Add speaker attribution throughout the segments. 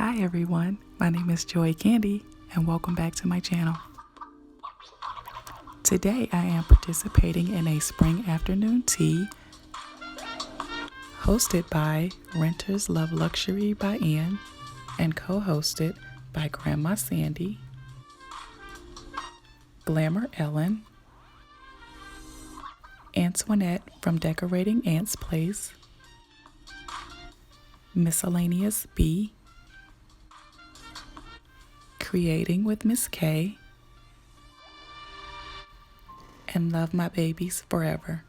Speaker 1: Hi everyone, my name is Joy Candy and welcome back to my channel. Today I am participating in a spring afternoon tea hosted by Renters Love Luxury by Ann and co-hosted by Grandma Sandy, Glamour Ellen, Antoinette from Decorating Aunt's Place, Miscellaneous Bee, Kreating with Mz Kaye, and Love My Babies Forever.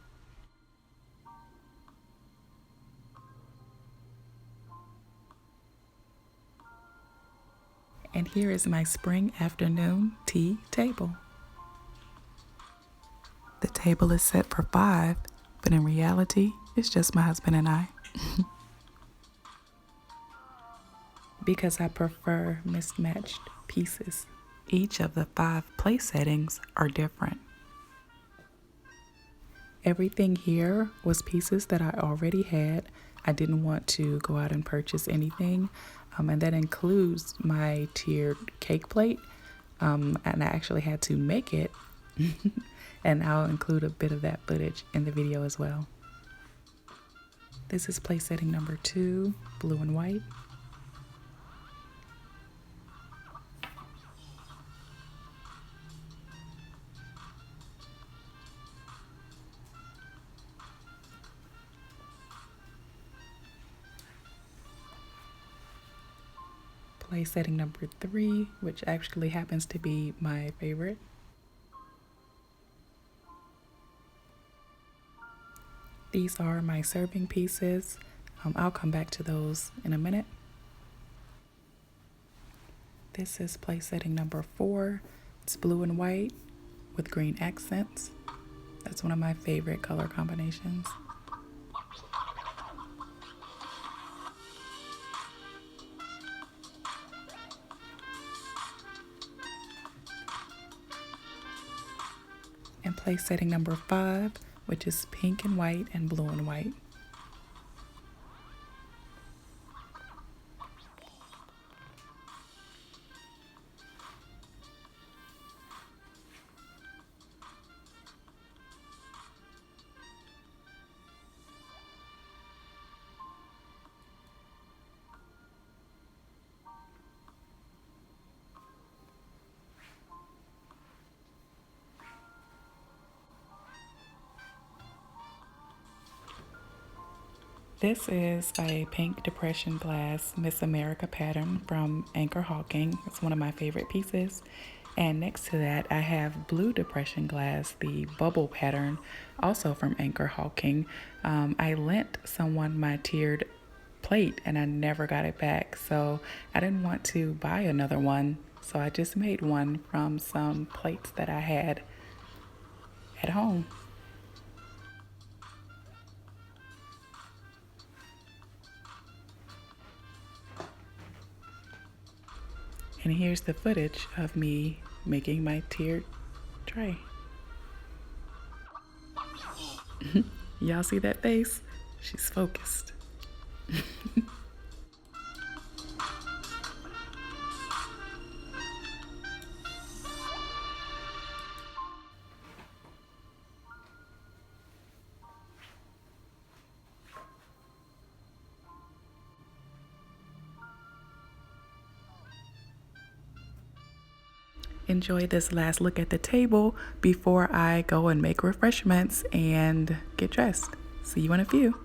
Speaker 1: And here is my spring afternoon tea table. The table is set for 5, but in reality, it's just my husband and I. Because I prefer mismatched pieces. Each of the 5 place settings are different. Everything here was pieces that I already had. I didn't want to go out and purchase anything. And that includes my tiered cake plate. And I actually had to make it. And I'll include a bit of that footage in the video as well. This is place setting number 2, blue and white. Place setting number 3, which actually happens to be my favorite. These are my serving pieces. I'll come back to those in a minute. This is place setting number 4. It's blue and white with green accents. That's one of my favorite color combinations. And place setting number 5, which is pink and white and blue and white. This is a pink depression glass Miss America pattern from Anchor Hawking. It's one of my favorite pieces. And next to that, I have blue depression glass, the bubble pattern, also from Anchor Hawking. I lent someone my tiered plate and I never got it back. So I didn't want to buy another one. So I just made one from some plates that I had at home. And here's the footage of me making my tiered tray. Y'all see that face? She's focused. Enjoy this last look at the table before I go and make refreshments and get dressed. See you in a few.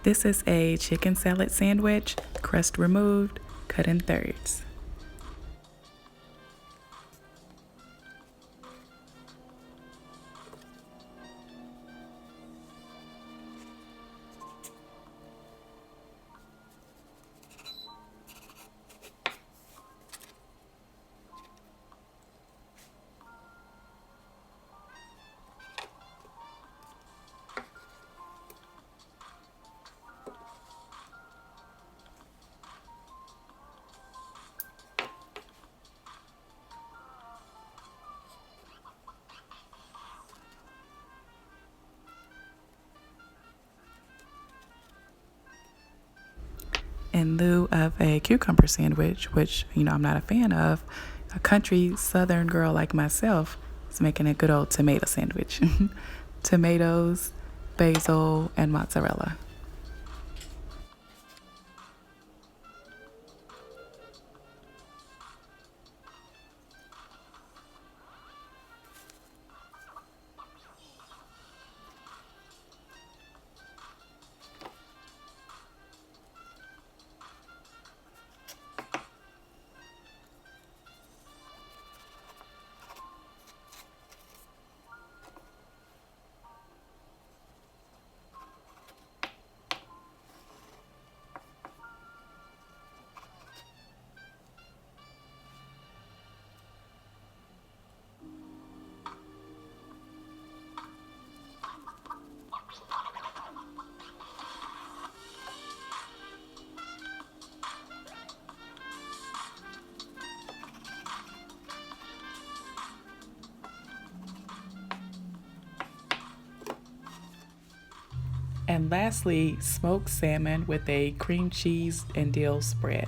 Speaker 1: This is a chicken salad sandwich, crust removed, cut in thirds. in lieu of a cucumber sandwich, which, I'm not a fan of, a country southern girl like myself is making a good old tomato sandwich. Tomatoes, basil, and mozzarella. And lastly, smoked salmon with a cream cheese and dill spread.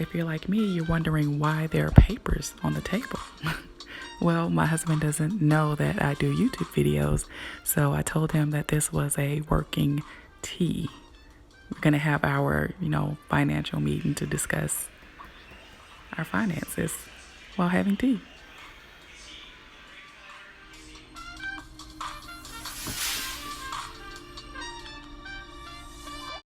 Speaker 1: if you're like me, you're wondering why there are papers on the table. Well, my husband doesn't know that I do YouTube videos, so I told him that this was a working tea. We're going to have our, financial meeting to discuss our finances while having tea.